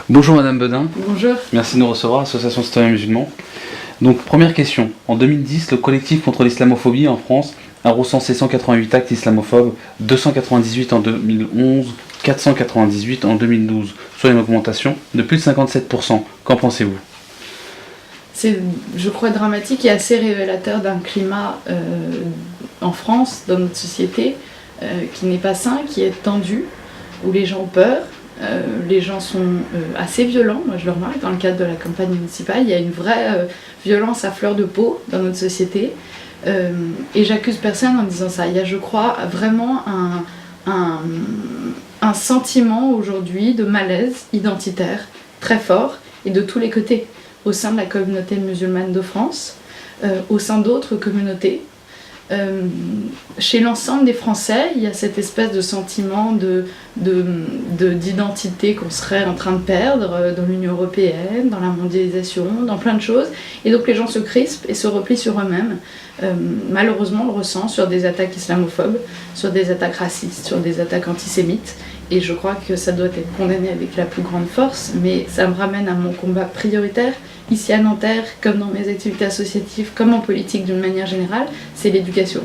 Bonjour Madame Bedin. Bonjour. Merci de nous recevoir, Association Citoyens Musulmans. Donc première question, en 2010, le collectif contre l'islamophobie en France a recensé 188 actes islamophobes, 298 en 2011, 498 en 2012, soit une augmentation de plus de 57%. Qu'en pensez-vous ? C'est, je crois, dramatique et assez révélateur d'un climat en France, dans notre société, qui n'est pas sain, qui est tendu, où les gens ont peur. Les gens sont assez violents, moi je le remarque dans le cadre de la campagne municipale, il y a une vraie violence à fleur de peau dans notre société, et j'accuse personne en disant ça. Il y a, je crois, vraiment un sentiment aujourd'hui de malaise identitaire très fort, et de tous les côtés, au sein de la communauté musulmane de France, au sein d'autres communautés. Chez l'ensemble des Français, il y a cette espèce de sentiment d'identité qu'on serait en train de perdre dans l'Union européenne, dans la mondialisation, dans plein de choses. Et donc les gens se crispent et se replient sur eux-mêmes. Malheureusement, on le ressent sur des attaques islamophobes, sur des attaques racistes, sur des attaques antisémites. Et je crois que ça doit être condamné avec la plus grande force, mais ça me ramène à mon combat prioritaire, ici à Nanterre, comme dans mes activités associatives, comme en politique d'une manière générale, c'est l'éducation.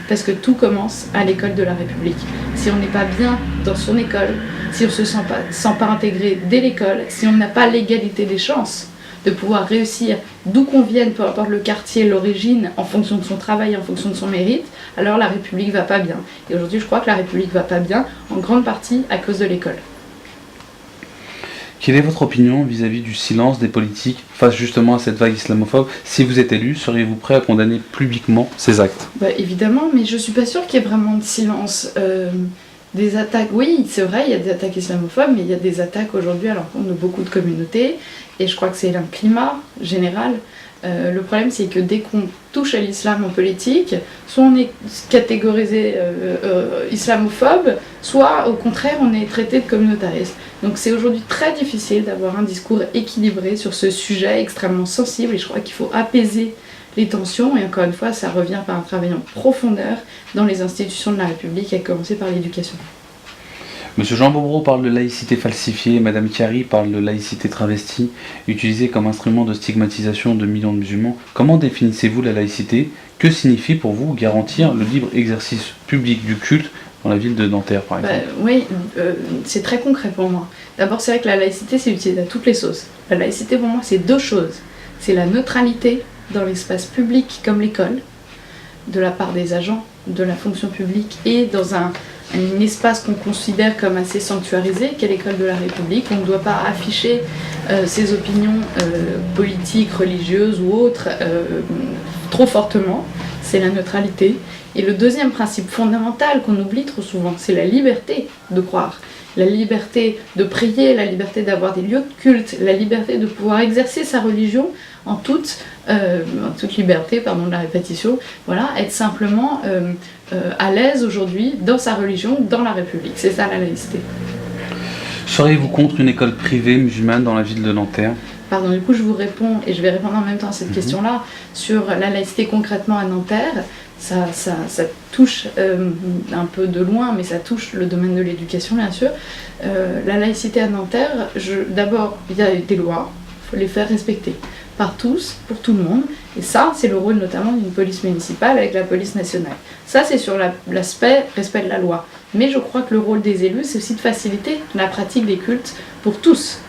Parce que tout commence à l'école de la République. Si on n'est pas bien dans son école, si on ne se sent pas intégré dès l'école, si on n'a pas l'égalité des chances de pouvoir réussir d'où qu'on vienne, peu importe le quartier, l'origine, en fonction de son travail, en fonction de son mérite, alors la République va pas bien. Et aujourd'hui, je crois que la République va pas bien, en grande partie à cause de l'école. Quelle est votre opinion vis-à-vis du silence des politiques face justement à cette vague islamophobe ? Si vous êtes élu, seriez-vous prêt à condamner publiquement ces actes ? Évidemment, mais je suis pas sûre qu'il y ait vraiment de silence. Des attaques, oui, c'est vrai, il y a des attaques islamophobes, mais il y a des attaques aujourd'hui à l'encontre de beaucoup de communautés, et je crois que c'est un climat général. Le problème, c'est que dès qu'on touche à l'islam en politique, soit on est catégorisé islamophobe, soit au contraire, on est traité de communautariste. Donc c'est aujourd'hui très difficile d'avoir un discours équilibré sur ce sujet extrêmement sensible, et je crois qu'il faut apaiser les tensions, et encore une fois, ça revient par un travail en profondeur dans les institutions de la République, à commencer par l'éducation. Monsieur Jean Bobreau parle de laïcité falsifiée, Madame Chiari parle de laïcité travestie, utilisée comme instrument de stigmatisation de millions de musulmans. Comment définissez-vous la laïcité ? Que signifie pour vous garantir le libre exercice public du culte dans la ville de Nanterre, par exemple ? C'est très concret pour moi. D'abord, c'est vrai que la laïcité, c'est utilisé à toutes les sauces. La laïcité, pour moi, c'est deux choses. C'est la neutralité dans l'espace public comme l'école, de la part des agents de la fonction publique, et dans un espace qu'on considère comme assez sanctuarisé, qu'est l'école de la République. On ne doit pas afficher ses opinions politiques, religieuses ou autres trop fortement. C'est la neutralité. Et le deuxième principe fondamental qu'on oublie trop souvent, c'est la liberté de croire. La liberté de prier, la liberté d'avoir des lieux de culte, la liberté de pouvoir exercer sa religion en toute liberté, pardon de la répétition, voilà, être simplement à l'aise aujourd'hui dans sa religion, dans la République. C'est ça la laïcité. Seriez-vous contre une école privée musulmane dans la ville de Nanterre ? Pardon, du coup je vous réponds, et je vais répondre en même temps à cette question-là, sur la laïcité concrètement à Nanterre. Ça touche un peu de loin, mais ça touche le domaine de l'éducation, bien sûr. La laïcité à Nanterre, d'abord, il y a des lois, il faut les faire respecter par tous, pour tout le monde. Et ça, c'est le rôle notamment d'une police municipale avec la police nationale. Ça, c'est sur l'aspect respect de la loi. Mais je crois que le rôle des élus, c'est aussi de faciliter la pratique des cultes pour tous.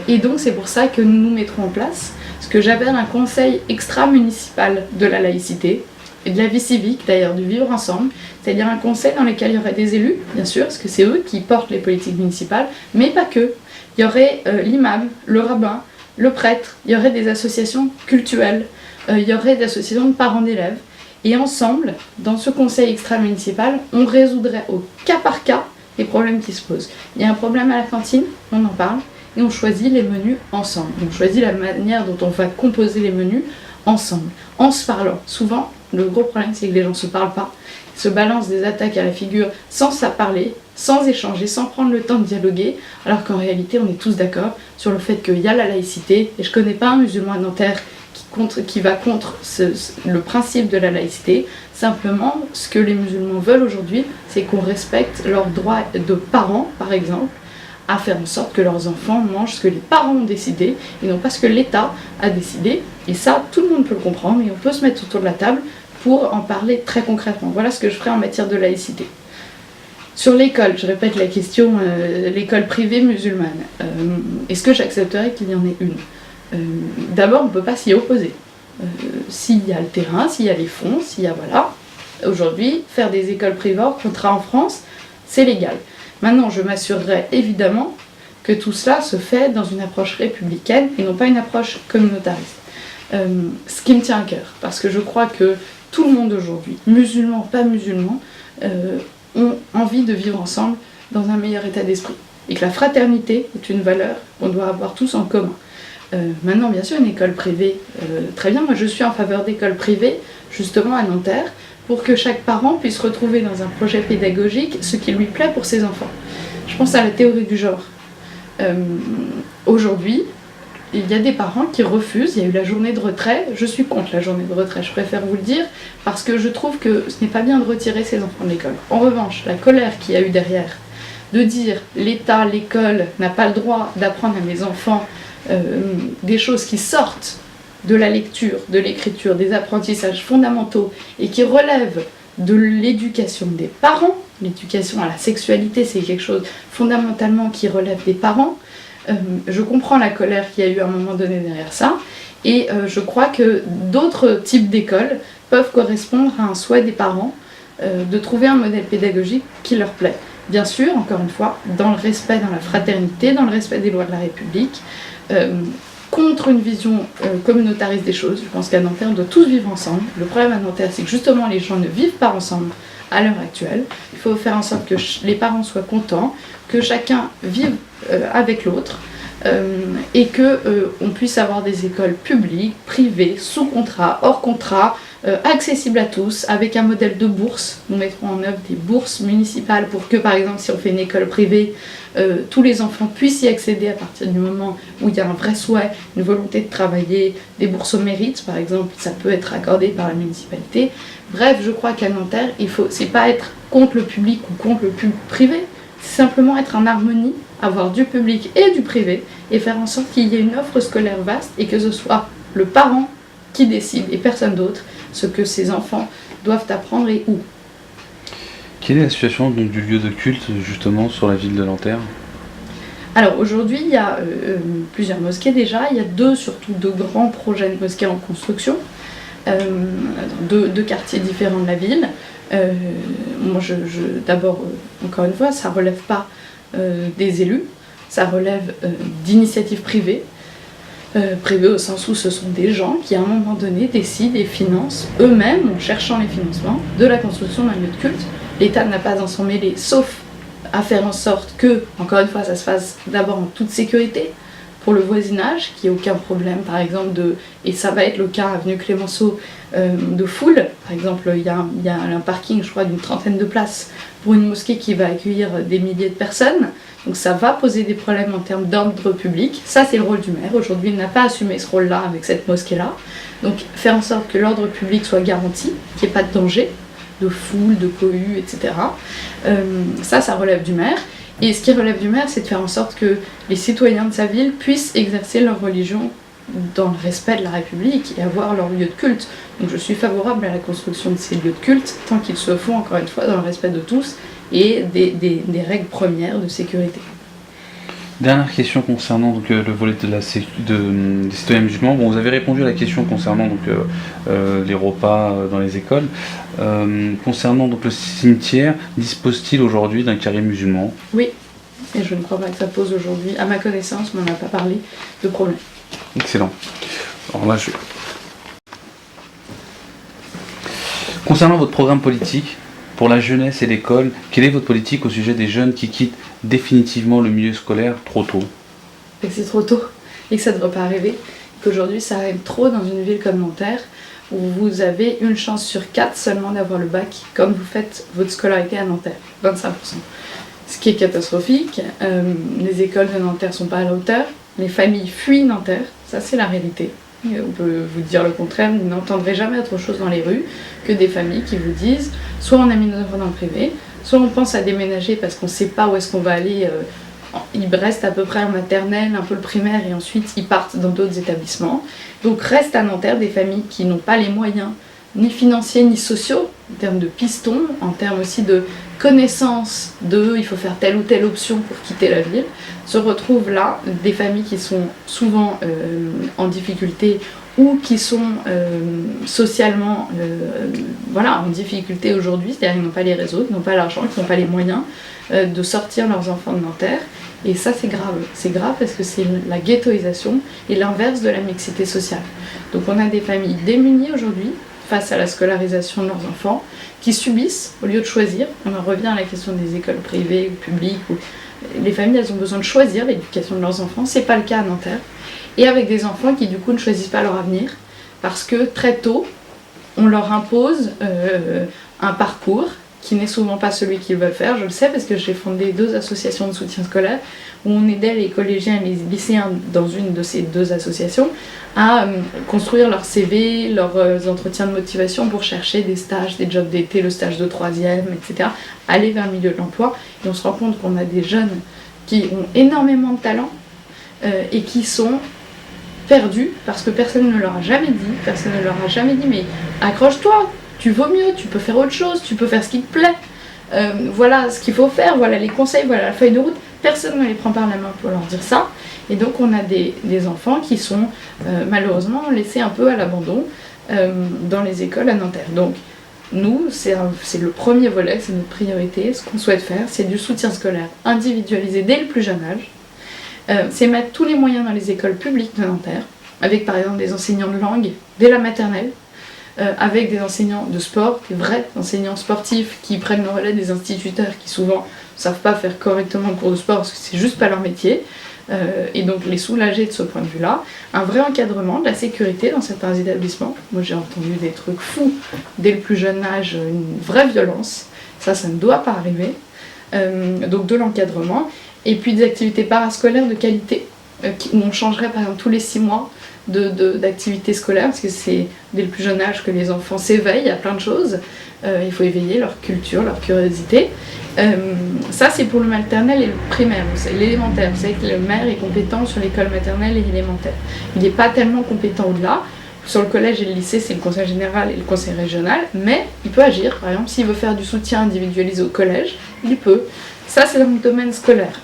Et donc, c'est pour ça que nous mettrons en place ce que j'appelle un conseil extra-municipal de la laïcité, et de la vie civique, d'ailleurs, du vivre ensemble, c'est-à-dire un conseil dans lequel il y aurait des élus, bien sûr, parce que c'est eux qui portent les politiques municipales, mais pas que. Il y aurait l'imam, le rabbin, le prêtre, il y aurait des associations cultuelles, il y aurait des associations de parents d'élèves, et ensemble, dans ce conseil extra-municipal, on résoudrait au cas par cas les problèmes qui se posent. Il y a un problème à la cantine, on en parle, et on choisit les menus ensemble. On choisit la manière dont on va composer les menus ensemble, en se parlant. Souvent, le gros problème, c'est que les gens ne se parlent pas, se balancent des attaques à la figure sans se parler, sans échanger, sans prendre le temps de dialoguer, alors qu'en réalité, on est tous d'accord sur le fait qu'il y a la laïcité, et je ne connais pas un musulman à Nanterre qui va contre le principe de la laïcité. Simplement, ce que les musulmans veulent aujourd'hui, c'est qu'on respecte leurs droits de parents, par exemple, à faire en sorte que leurs enfants mangent ce que les parents ont décidé et non pas ce que l'État a décidé. Et ça, tout le monde peut le comprendre et on peut se mettre autour de la table pour en parler très concrètement. Voilà ce que je ferai en matière de laïcité. Sur l'école, je répète la question, l'école privée musulmane. Est-ce que j'accepterais qu'il y en ait une? D'abord, on ne peut pas s'y opposer. S'il y a le terrain, s'il y a les fonds, s'il y a voilà. Aujourd'hui, faire des écoles privées hors contrat en France, c'est légal. Maintenant, je m'assurerai évidemment que tout cela se fait dans une approche républicaine et non pas une approche communautariste. Ce qui me tient à cœur, parce que je crois que tout le monde aujourd'hui, musulmans, pas musulmans, ont envie de vivre ensemble dans un meilleur état d'esprit. Et que la fraternité est une valeur qu'on doit avoir tous en commun. Maintenant, bien sûr, une école privée, très bien, moi je suis en faveur d'écoles privées, justement à Nanterre, pour que chaque parent puisse retrouver dans un projet pédagogique ce qui lui plaît pour ses enfants. Je pense à la théorie du genre. Aujourd'hui, il y a des parents qui refusent, il y a eu la journée de retrait, je suis contre la journée de retrait, je préfère vous le dire, parce que je trouve que ce n'est pas bien de retirer ses enfants de l'école. En revanche, la colère qu'il y a eu derrière, de dire l'État, l'école n'a pas le droit d'apprendre à mes enfants des choses qui sortent de la lecture, de l'écriture, des apprentissages fondamentaux et qui relèvent de l'éducation des parents. L'éducation à la sexualité, c'est quelque chose fondamentalement qui relève des parents. Je comprends la colère qu'il y a eu à un moment donné derrière ça et je crois que d'autres types d'écoles peuvent correspondre à un souhait des parents de trouver un modèle pédagogique qui leur plaît. Bien sûr, encore une fois, dans le respect, dans la fraternité, dans le respect des lois de la République, contre une vision communautariste des choses. Je pense qu'à Nanterre, on doit tous vivre ensemble. Le problème à Nanterre, c'est que justement, les gens ne vivent pas ensemble à l'heure actuelle. Il faut faire en sorte que les parents soient contents, que chacun vive avec l'autre, et qu'on puisse avoir des écoles publiques, privées, sous contrat, hors contrat, accessibles à tous, avec un modèle de bourse. Nous mettrons en œuvre des bourses municipales pour que, par exemple, si on fait une école privée, tous les enfants puissent y accéder à partir du moment où il y a un vrai souhait, une volonté de travailler, des bourses au mérite, par exemple, ça peut être accordé par la municipalité. Bref, je crois qu'à Nanterre, c'est pas être contre le public ou contre le privé, c'est simplement être en harmonie, avoir du public et du privé, et faire en sorte qu'il y ait une offre scolaire vaste et que ce soit le parent qui décide et personne d'autre ce que ses enfants doivent apprendre et où. Quelle est la situation donc, du lieu de culte justement sur la ville de Nanterre? Alors aujourd'hui, il y a plusieurs mosquées déjà, il y a surtout deux grands projets de mosquées en construction, deux quartiers différents de la ville. Moi, d'abord, encore une fois, ça ne relève pas des élus, ça relève d'initiatives privées. Privées au sens où ce sont des gens qui à un moment donné décident et financent eux-mêmes, en cherchant les financements, de la construction d'un lieu de culte. L'État n'a pas à s'en mêler, sauf à faire en sorte que, encore une fois, ça se fasse d'abord en toute sécurité, pour le voisinage, qu'il n'y ait aucun problème, par exemple, et ça va être le cas avenue Clémenceau, de foule. Par exemple, il y a un parking, je crois, d'une 30aine de places pour une mosquée qui va accueillir des milliers de personnes. Donc ça va poser des problèmes en termes d'ordre public. Ça, c'est le rôle du maire. Aujourd'hui, il n'a pas assumé ce rôle-là avec cette mosquée-là. Donc faire en sorte que l'ordre public soit garanti, qu'il n'y ait pas de danger, de foule, de cohue, etc. Ça relève du maire. Et ce qui relève du maire, c'est de faire en sorte que les citoyens de sa ville puissent exercer leur religion dans le respect de la République et avoir leur lieu de culte. Donc je suis favorable à la construction de ces lieux de culte, tant qu'ils se font, encore une fois, dans le respect de tous et des règles premières de sécurité. Dernière question concernant donc, le volet des citoyens musulmans. Bon, vous avez répondu à la question concernant donc, les repas dans les écoles. Concernant donc, le cimetière, dispose-t-il aujourd'hui d'un carré musulman? Oui, et je ne crois pas que ça pose aujourd'hui, à ma connaissance, mais on n'a pas parlé de problème. Excellent. Alors là, Concernant votre programme politique, pour la jeunesse et l'école, quelle est votre politique au sujet des jeunes qui quittent définitivement le milieu scolaire trop tôt? Et que c'est trop tôt, et que ça ne devrait pas arriver, qu'aujourd'hui ça arrive trop dans une ville comme Nanterre, où vous avez une chance sur 4 seulement d'avoir le bac, comme vous faites votre scolarité à Nanterre, 25%. Ce qui est catastrophique, les écoles de Nanterre ne sont pas à la hauteur, les familles fuient Nanterre, ça c'est la réalité. Et on peut vous dire le contraire, vous n'entendrez jamais autre chose dans les rues que des familles qui vous disent soit on a mis nos enfants dans le privé, soit on pense à déménager parce qu'on ne sait pas où est-ce qu'on va aller ils restent à peu près en maternelle, un peu le primaire, et ensuite ils partent dans d'autres établissements. Donc restent à Nanterre des familles qui n'ont pas les moyens, ni financiers ni sociaux, en termes de pistons, en termes aussi de connaissance de il faut faire telle ou telle option pour quitter la ville, se retrouvent là des familles qui sont souvent en difficulté ou qui sont socialement en difficulté aujourd'hui, c'est-à-dire qu'ils n'ont pas les réseaux, ils n'ont pas l'argent, ils n'ont pas les moyens de sortir leurs enfants de Nanterre. Et ça, c'est grave. C'est grave parce que c'est la ghettoisation et l'inverse de la mixité sociale. Donc on a des familles démunies aujourd'hui face à la scolarisation de leurs enfants, qui subissent au lieu de choisir. On en revient à la question des écoles privées ou publiques. Les familles, elles ont besoin de choisir l'éducation de leurs enfants. C'est pas le cas à Nanterre. Et avec des enfants qui du coup ne choisissent pas leur avenir, parce que très tôt, on leur impose un parcours qui n'est souvent pas celui qu'ils veulent faire. Je le sais parce que j'ai fondé 2 associations de soutien scolaire où on aidait les collégiens et les lycéens dans une de ces 2 associations à construire leur CV, leurs entretiens de motivation pour chercher des stages, des jobs d'été, le stage de 3e, etc. Aller vers le milieu de l'emploi. Et on se rend compte qu'on a des jeunes qui ont énormément de talent et qui sont perdus parce que personne ne leur a jamais dit, mais accroche-toi, tu vaux mieux, tu peux faire autre chose, tu peux faire ce qui te plaît. Voilà ce qu'il faut faire, voilà les conseils, voilà la feuille de route. Personne ne les prend par la main pour leur dire ça. Et donc on a des enfants qui sont malheureusement laissés un peu à l'abandon dans les écoles à Nanterre. Donc nous, c'est le premier volet, c'est notre priorité. Ce qu'on souhaite faire, c'est du soutien scolaire individualisé dès le plus jeune âge. C'est mettre tous les moyens dans les écoles publiques de Nanterre, avec par exemple des enseignants de langue dès la maternelle, avec des enseignants de sport, des vrais enseignants sportifs qui prennent le relais des instituteurs qui souvent ne savent pas faire correctement le cours de sport parce que c'est juste pas leur métier, et donc les soulager de ce point de vue-là. Un vrai encadrement, de la sécurité dans certains établissements. Moi j'ai entendu des trucs fous dès le plus jeune âge, une vraie violence, ça ne doit pas arriver. Donc de l'encadrement, et puis des activités parascolaires de qualité, où on changerait par exemple tous les 6 mois d'activités scolaires, parce que c'est dès le plus jeune âge que les enfants s'éveillent à plein de choses. Il faut éveiller leur culture, leur curiosité. Ça c'est pour le maternel et le primaire, l'élémentaire. Vous savez que le maire est compétent sur l'école maternelle et élémentaire. Il n'est pas tellement compétent au-delà. Sur le collège et le lycée, c'est le conseil général et le conseil régional, mais il peut agir. Par exemple, s'il veut faire du soutien individualisé au collège, il peut. Ça, c'est dans le domaine scolaire.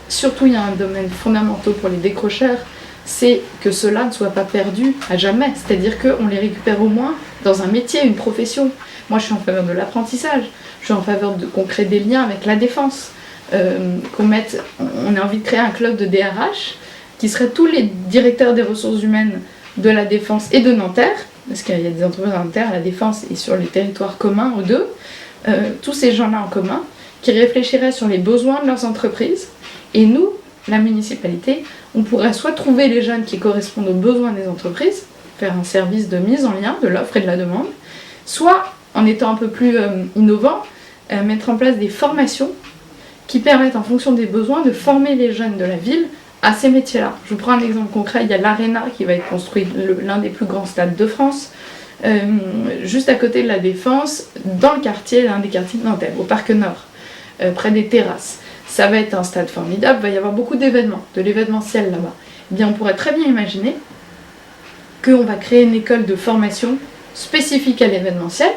Surtout, il y a un domaine fondamental pour les décrocheurs, c'est que ceux-là ne soient pas perdus à jamais. C'est-à-dire qu'on les récupère au moins dans un métier, une profession. Moi, je suis en faveur de l'apprentissage. Je suis en faveur qu'on crée des liens avec la défense. On a envie de créer un club de DRH qui serait tous les directeurs des ressources humaines de la Défense et de Nanterre, parce qu'il y a des entreprises à Nanterre, à la Défense et sur les territoires communs aux deux, tous ces gens-là en commun, qui réfléchiraient sur les besoins de leurs entreprises. Et nous, la municipalité, on pourrait soit trouver les jeunes qui correspondent aux besoins des entreprises, faire un service de mise en lien de l'offre et de la demande, soit, en étant un peu plus innovant, mettre en place des formations qui permettent, en fonction des besoins, de former les jeunes de la ville à ces métiers-là. Je vous prends un exemple concret, il y a l'Arena qui va être construit, l'un des plus grands stades de France, juste à côté de la Défense, dans le quartier, l'un des quartiers de Nanterre, au Parc Nord, près des terrasses. Ça va être un stade formidable, il va y avoir beaucoup d'événements, de l'événementiel là-bas. Eh bien, on pourrait très bien imaginer qu'on va créer une école de formation spécifique à l'événementiel,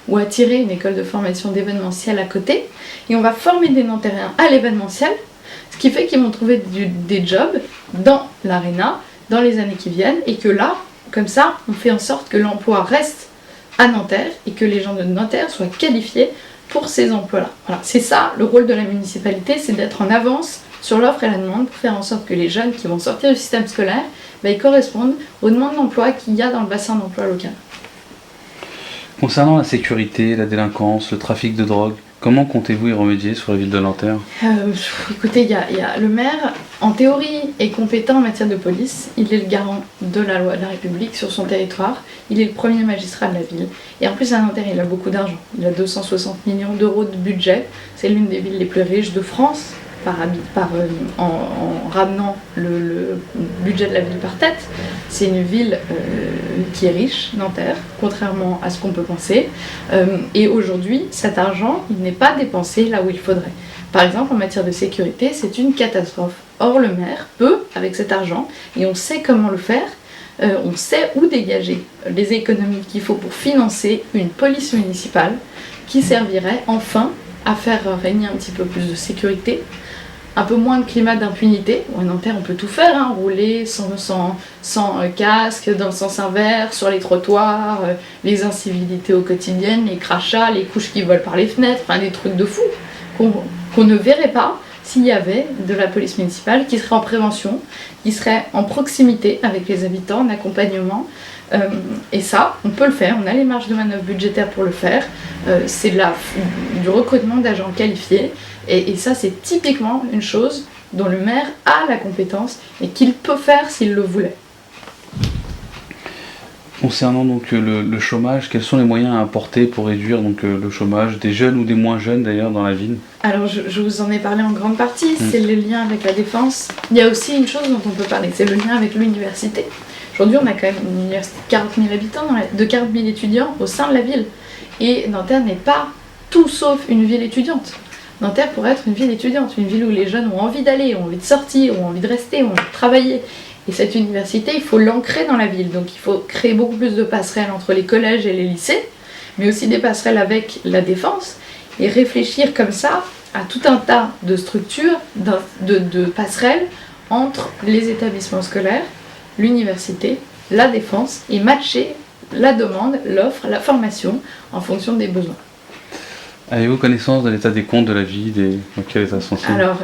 ou attirer une école de formation d'événementiel à côté, et on va former des Nanterriens à l'événementiel, ce qui fait qu'ils vont trouver des jobs dans l'Arena dans les années qui viennent, et que là, comme ça, on fait en sorte que l'emploi reste à Nanterre et que les gens de Nanterre soient qualifiés pour ces emplois-là. Voilà. C'est ça le rôle de la municipalité, c'est d'être en avance sur l'offre et la demande pour faire en sorte que les jeunes qui vont sortir du système scolaire, ils correspondent aux demandes d'emploi qu'il y a dans le bassin d'emploi local. Concernant la sécurité, la délinquance, le trafic de drogue, comment comptez-vous y remédier sur la ville de Nanterre ? Écoutez, il y a le maire, en théorie, est compétent en matière de police. Il est le garant de la loi de la République sur son territoire. Il est le premier magistrat de la ville. Et en plus, à Nanterre, il a beaucoup d'argent. Il a 260 millions d'euros de budget. C'est l'une des villes les plus riches de France. en ramenant le budget de la ville par tête. C'est une ville qui est riche, Nanterre, contrairement à ce qu'on peut penser. Et aujourd'hui, cet argent, il n'est pas dépensé là où il faudrait. Par exemple, en matière de sécurité, c'est une catastrophe. Or, le maire peut, avec cet argent, et on sait comment le faire, on sait où dégager les économies qu'il faut pour financer une police municipale qui servirait enfin à faire régner un petit peu plus de sécurité, un peu moins de climat d'impunité. À Nanterre, on peut tout faire, hein, rouler sans casque, dans le sens inverse, sur les trottoirs, les incivilités au quotidien, les crachats, les couches qui volent par les fenêtres, enfin des trucs de fou qu'on ne verrait pas s'il y avait de la police municipale qui serait en prévention, qui serait en proximité avec les habitants, en accompagnement. Et ça, on peut le faire, on a les marges de manœuvre budgétaires pour le faire. C'est du recrutement d'agents qualifiés. Et ça, c'est typiquement une chose dont le maire a la compétence et qu'il peut faire s'il le voulait. Concernant donc le chômage, quels sont les moyens à apporter pour réduire donc le chômage des jeunes ou des moins jeunes d'ailleurs dans la ville? Alors je vous en ai parlé en grande partie, c'est le lien avec la défense. Il y a aussi une chose dont on peut parler, c'est le lien avec l'université. Aujourd'hui on a quand même une université de 40 000 habitants, de 40 000 étudiants au sein de la ville. Et Nanterre n'est pas tout sauf une ville étudiante. Nanterre pourrait être une ville étudiante, une ville où les jeunes ont envie d'aller, ont envie de sortir, ont envie de rester, ont envie de travailler. Et cette université, il faut l'ancrer dans la ville. Donc il faut créer beaucoup plus de passerelles entre les collèges et les lycées, mais aussi des passerelles avec la défense, et réfléchir comme ça à tout un tas de structures, de passerelles entre les établissements scolaires, l'université, la défense, et matcher la demande, l'offre, la formation en fonction des besoins. Avez-vous connaissance de l'état des comptes de la ville dans quel état sont-ils? Alors,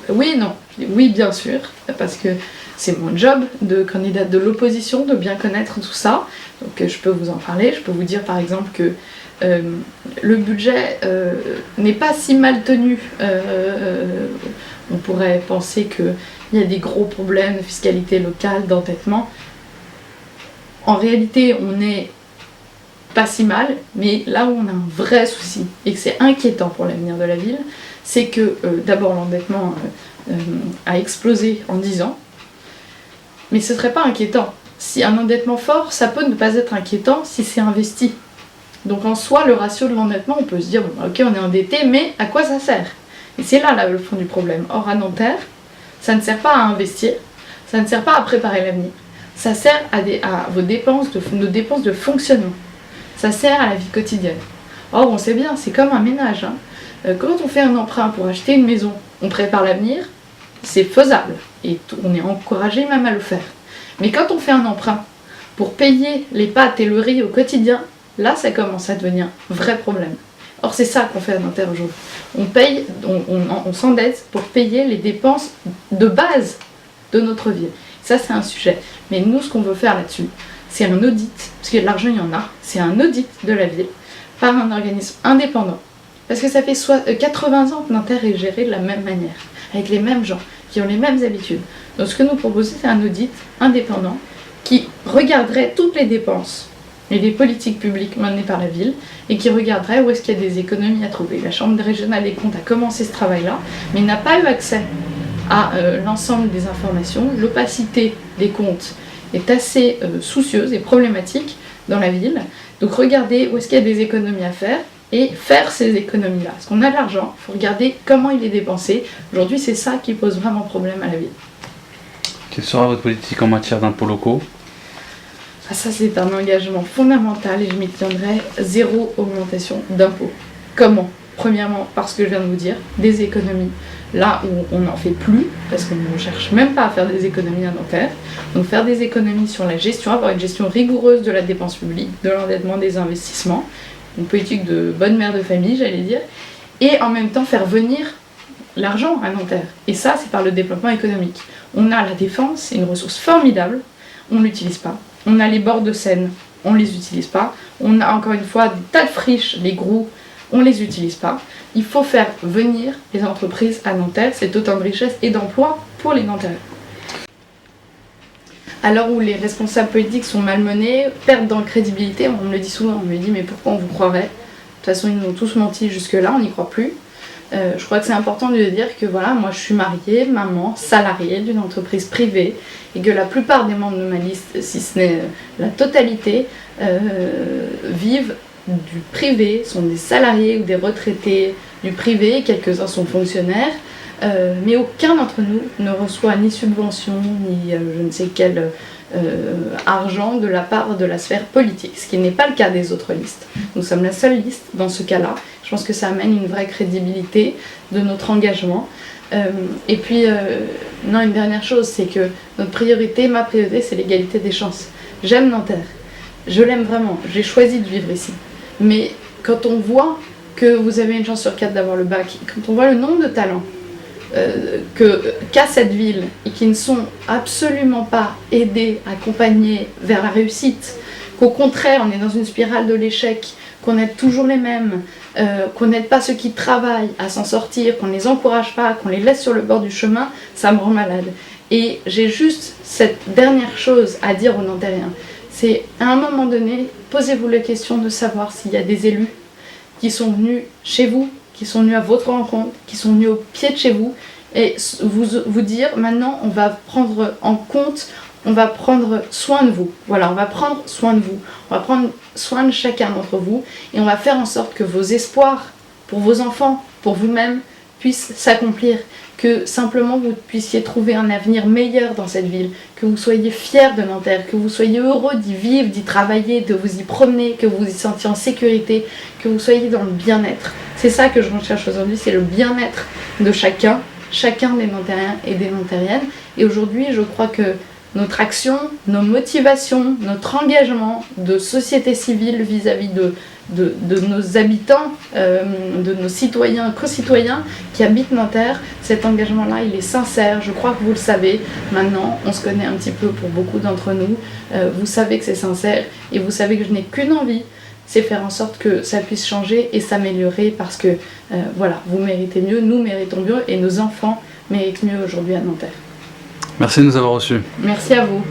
oui et non. Oui, bien sûr, parce que c'est mon job de candidate de l'opposition de bien connaître tout ça. Donc je peux vous en parler. Je peux vous dire par exemple que le budget n'est pas si mal tenu. On pourrait penser qu'il y a des gros problèmes de fiscalité locale, d'endettement. En réalité, on n'est pas si mal, mais là où on a un vrai souci, et que c'est inquiétant pour l'avenir de la ville, c'est que d'abord l'endettement a explosé en 10 ans, mais ce ne serait pas inquiétant. Si un endettement fort, ça peut ne pas être inquiétant si c'est investi. Donc en soi, le ratio de l'endettement, on peut se dire, bon, ok, on est endetté, mais à quoi ça sert? Et c'est là le fond du problème. Or à Nanterre, ça ne sert pas à investir, ça ne sert pas à préparer l'avenir, ça sert à nos dépenses de fonctionnement. Ça sert à la vie quotidienne. Or, on sait bien, c'est comme un ménage. Hein. Quand on fait un emprunt pour acheter une maison, on prépare l'avenir, c'est faisable. Et on est encouragé même à le faire. Mais quand on fait un emprunt pour payer les pâtes et le riz au quotidien, là, ça commence à devenir un vrai problème. Or, c'est ça qu'on fait à Nanterre aujourd'hui. On s'endette pour payer les dépenses de base de notre vie. Ça, c'est un sujet. Mais nous, ce qu'on veut faire là-dessus, c'est un audit, parce que de l'argent il y en a, c'est un audit de la ville par un organisme indépendant. Parce que ça fait 80 ans que Nanterre est gérée de la même manière, avec les mêmes gens, qui ont les mêmes habitudes. Donc ce que nous proposons, c'est un audit indépendant qui regarderait toutes les dépenses et les politiques publiques menées par la ville, et qui regarderait où est-ce qu'il y a des économies à trouver. La Chambre régionale des comptes a commencé ce travail-là, mais n'a pas eu accès à l'ensemble des informations. L'opacité des comptes est assez soucieuse et problématique dans la ville. Donc regardez où est-ce qu'il y a des économies à faire et faire ces économies-là. Parce qu'on a de l'argent, il faut regarder comment il est dépensé. Aujourd'hui, c'est ça qui pose vraiment problème à la ville. Quelle sera votre politique en matière d'impôts locaux? Ça, c'est un engagement fondamental et je m'y tiendrai, zéro augmentation d'impôts. Comment? Premièrement, parce que je viens de vous dire, des économies. Là où on n'en fait plus, parce qu'on ne cherche même pas à faire des économies à Nanterre, donc faire des économies sur la gestion, avoir une gestion rigoureuse de la dépense publique, de l'endettement, des investissements, une politique de bonne mère de famille, j'allais dire, et en même temps faire venir l'argent à Nanterre. Et ça, c'est par le développement économique. On a la défense, c'est une ressource formidable, on ne l'utilise pas. On a les bords de Seine, on ne les utilise pas. On a encore une fois des tas de friches, les gros, on ne les utilise pas. Il faut faire venir les entreprises à Nanterre, c'est autant de richesse et d'emplois pour les Nanterres. À l'heure où les responsables politiques sont malmenés, perdent en crédibilité, on me le dit souvent, on me dit mais pourquoi on vous croirait? De toute façon ils nous ont tous menti jusque-là, on n'y croit plus. Je crois que c'est important de dire que voilà, moi je suis mariée, maman, salariée d'une entreprise privée, et que la plupart des membres de ma liste, si ce n'est la totalité, vivent du privé, sont des salariés ou des retraités du privé, quelques-uns sont fonctionnaires, mais aucun d'entre nous ne reçoit ni subvention, ni je ne sais quel argent de la part de la sphère politique, ce qui n'est pas le cas des autres listes. Nous sommes la seule liste dans ce cas-là. Je pense que ça amène une vraie crédibilité de notre engagement. Et puis, non, une dernière chose, c'est que notre priorité, ma priorité, c'est l'égalité des chances. J'aime Nanterre, je l'aime vraiment, j'ai choisi de vivre ici. Mais quand on voit que vous avez une chance sur 4 d'avoir le bac, quand on voit le nombre de talents qu'a cette ville et qui ne sont absolument pas aidés, accompagnés vers la réussite, qu'au contraire on est dans une spirale de l'échec, qu'on aide toujours les mêmes, qu'on n'aide pas ceux qui travaillent à s'en sortir, qu'on ne les encourage pas, qu'on les laisse sur le bord du chemin, ça me rend malade. Et j'ai juste cette dernière chose à dire aux Nantériens, c'est à un moment donné, posez-vous la question de savoir s'il y a des élus qui sont venus chez vous, qui sont venus à votre rencontre, qui sont venus au pied de chez vous, et vous dire maintenant on va prendre en compte, on va prendre soin de vous. Voilà, on va prendre soin de vous, on va prendre soin de chacun d'entre vous, et on va faire en sorte que vos espoirs pour vos enfants, pour vous-même, puissent s'accomplir, que simplement vous puissiez trouver un avenir meilleur dans cette ville, que vous soyez fiers de Nanterre, que vous soyez heureux d'y vivre, d'y travailler, de vous y promener, que vous vous y sentiez en sécurité, que vous soyez dans le bien-être. C'est ça que je recherche aujourd'hui, c'est le bien-être de chacun des Nantériens et des Nantériennes. Et aujourd'hui, je crois que notre action, nos motivations, notre engagement de société civile vis-à-vis de nos habitants, de nos citoyens, concitoyens qui habitent Nanterre, cet engagement-là, il est sincère, je crois que vous le savez. Maintenant, on se connaît un petit peu pour beaucoup d'entre nous, vous savez que c'est sincère, et vous savez que je n'ai qu'une envie, c'est faire en sorte que ça puisse changer et s'améliorer, parce que, voilà, vous méritez mieux, nous méritons mieux, et nos enfants méritent mieux aujourd'hui à Nanterre. Merci de nous avoir reçus. Merci à vous.